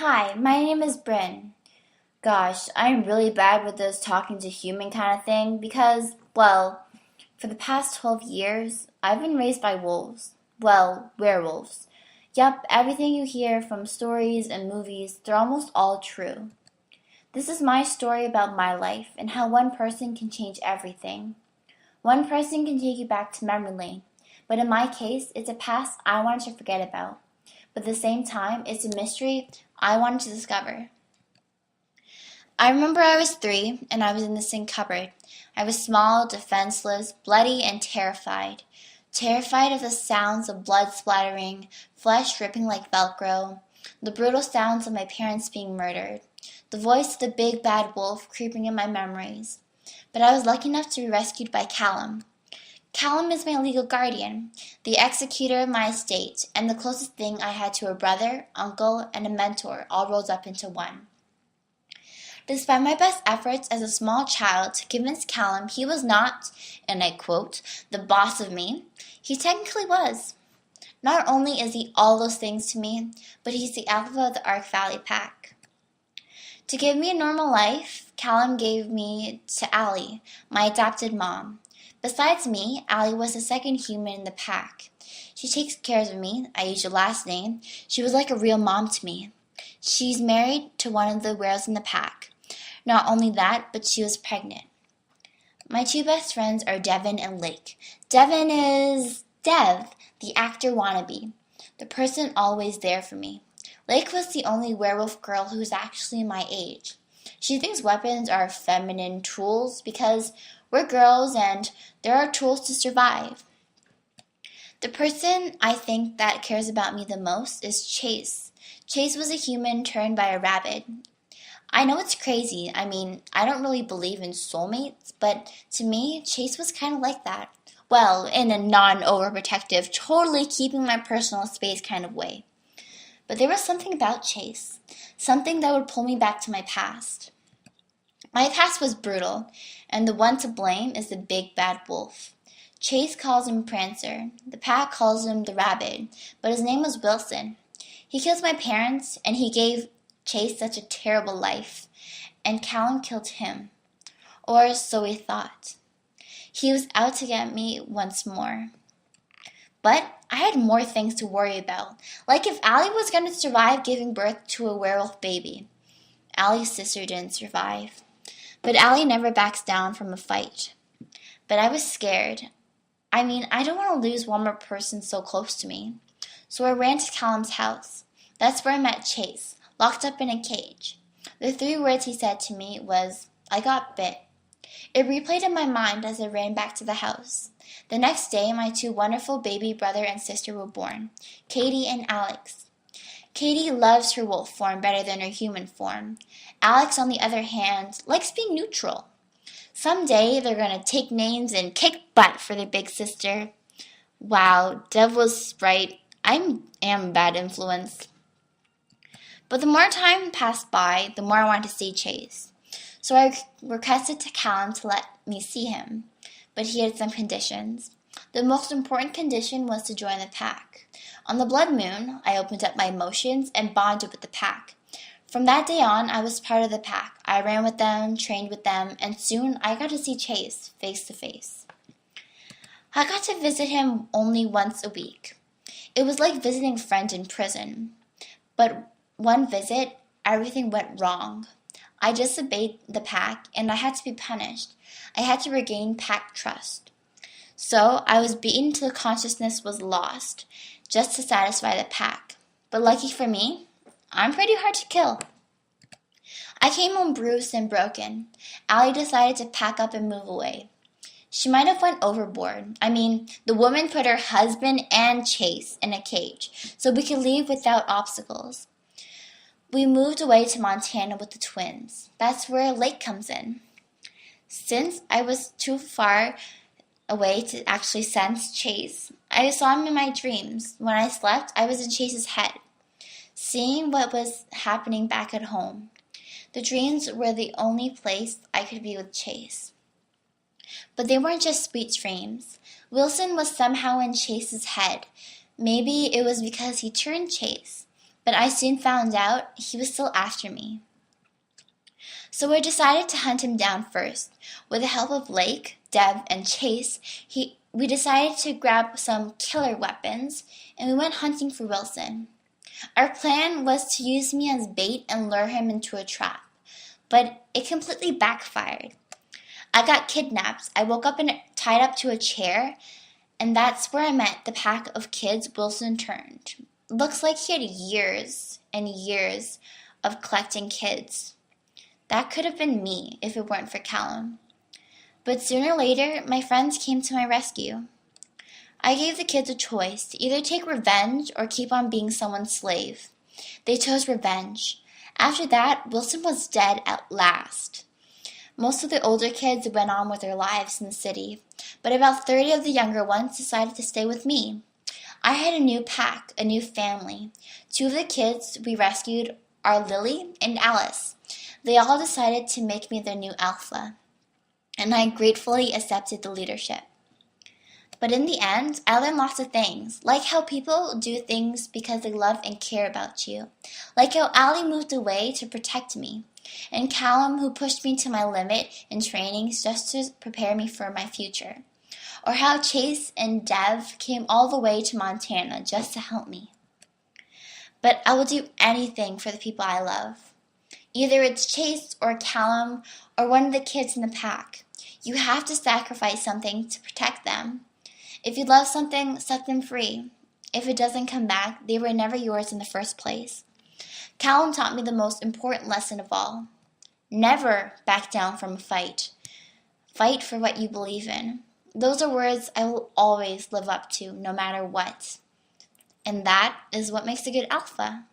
Hi, my name is Bryn. Gosh, I'm really bad with this talking to human kind of thing because, well, for the past 12 years, I've been raised by wolves. Well, werewolves. Yup, everything you hear from stories and movies, they're almost all true. This is my story about my life and how one person can change everything. One person can take you back to memory lane, but in my case, it's a past I wanted to forget about. But at the same time, it's a mystery I wanted to discover. I remember I was 3 and I was in the sink cupboard. I was small, defenseless, bloody, and terrified. Terrified of the sounds of blood splattering, flesh ripping like Velcro, the brutal sounds of my parents being murdered, the voice of the big bad wolf creeping in my memories. But I was lucky enough to be rescued by Callum. Callum is my legal guardian, the executor of my estate, and the closest thing I had to a brother, uncle, and a mentor all rolled up into one. Despite my best efforts as a small child to convince Callum he was not, and I quote, the boss of me, he technically was. Not only is he all those things to me, but he's the alpha of the Ark Valley Pack. To give me a normal life, Callum gave me to Allie, my adopted mom. Besides me, Allie was the second human in the pack. She takes care of me. I use your last name. She was like a real mom to me. She's married to one of the werewolves in the pack. Not only that, but she was pregnant. My 2 best friends are Devin and Lake. Devin is Dev, the actor wannabe, the person always there for me. Lake was the only werewolf girl who's actually my age. She thinks weapons are feminine tools because we're girls and there are tools to survive. The person I think that cares about me the most is Chase. Chase was a human turned by a rabbit. I know it's crazy. I don't really believe in soulmates, but to me, Chase was kind of like that. Well, in a non-overprotective, totally keeping my personal space kind of way. But there was something about Chase, something that would pull me back to my past. My past was brutal, and the one to blame is the big bad wolf. Chase calls him Prancer. The pack calls him the Rabbit, but his name was Wilson. He killed my parents, and he gave Chase such a terrible life, and Callum killed him. Or so we thought. He was out to get me once more. But I had more things to worry about, like if Allie was going to survive giving birth to a werewolf baby. Allie's sister didn't survive. But Allie never backs down from a fight. But I was scared. I don't want to lose one more person so close to me. So I ran to Callum's house. That's where I met Chase, locked up in a cage. The 3 words he said to me was, I got bit. It replayed in my mind as I ran back to the house. The next day, my 2 wonderful baby brother and sister were born, Katie and Alex. Katie loves her wolf form better than her human form. Alex, on the other hand, likes being neutral. Someday they're going to take names and kick butt for their big sister. Wow, Dev was right. I am a bad influence. But the more time passed by, the more I wanted to see Chase. So I requested to Callum to let me see him. But he had some conditions. The most important condition was to join the pack. On the blood moon, I opened up my emotions and bonded with the pack. From that day on, I was part of the pack. I ran with them, trained with them, and soon I got to see Chase face to face. I got to visit him only once a week. It was like visiting a friend in prison. But one visit, everything went wrong. I disobeyed the pack, and I had to be punished. I had to regain pack trust. So I was beaten till consciousness was lost, just to satisfy the pack. But lucky for me, I'm pretty hard to kill. I came home bruised and broken. Allie decided to pack up and move away. She might have went overboard. The woman put her husband and Chase in a cage, so we could leave without obstacles. We moved away to Montana with the twins. That's where Lake comes in. Since I was too far away to actually sense Chase, I saw him in my dreams. When I slept, I was in Chase's head, seeing what was happening back at home. The dreams were the only place I could be with Chase. But they weren't just sweet dreams. Wilson was somehow in Chase's head. Maybe it was because he turned Chase. but I soon found out he was still after me. So I decided to hunt him down first. With the help of Lake, Dev, and Chase, we decided to grab some killer weapons, and we went hunting for Wilson. Our plan was to use me as bait and lure him into a trap, but it completely backfired. I got kidnapped. I woke up and tied up to a chair, and that's where I met the pack of kids Wilson turned. Looks like he had years and years of collecting kids. That could have been me if it weren't for Callum. But sooner or later, my friends came to my rescue. I gave the kids a choice to either take revenge or keep on being someone's slave. They chose revenge. After that, Wilson was dead at last. Most of the older kids went on with their lives in the city, but about 30 of the younger ones decided to stay with me. I had a new pack, a new family. 2 of the kids we rescued are Lily and Alice. They all decided to make me their new alpha, and I gratefully accepted the leadership. But in the end, I learned lots of things, like how people do things because they love and care about you, like how Allie moved away to protect me, and Callum who pushed me to my limit in trainings just to prepare me for my future, or how Chase and Dev came all the way to Montana just to help me. But I will do anything for the people I love. Either it's Chase or Callum or one of the kids in the pack. You have to sacrifice something to protect them. If you love something, set them free. If it doesn't come back, they were never yours in the first place. Callum taught me the most important lesson of all. Never back down from a fight. Fight for what you believe in. Those are words I will always live up to, no matter what. And that is what makes a good alpha.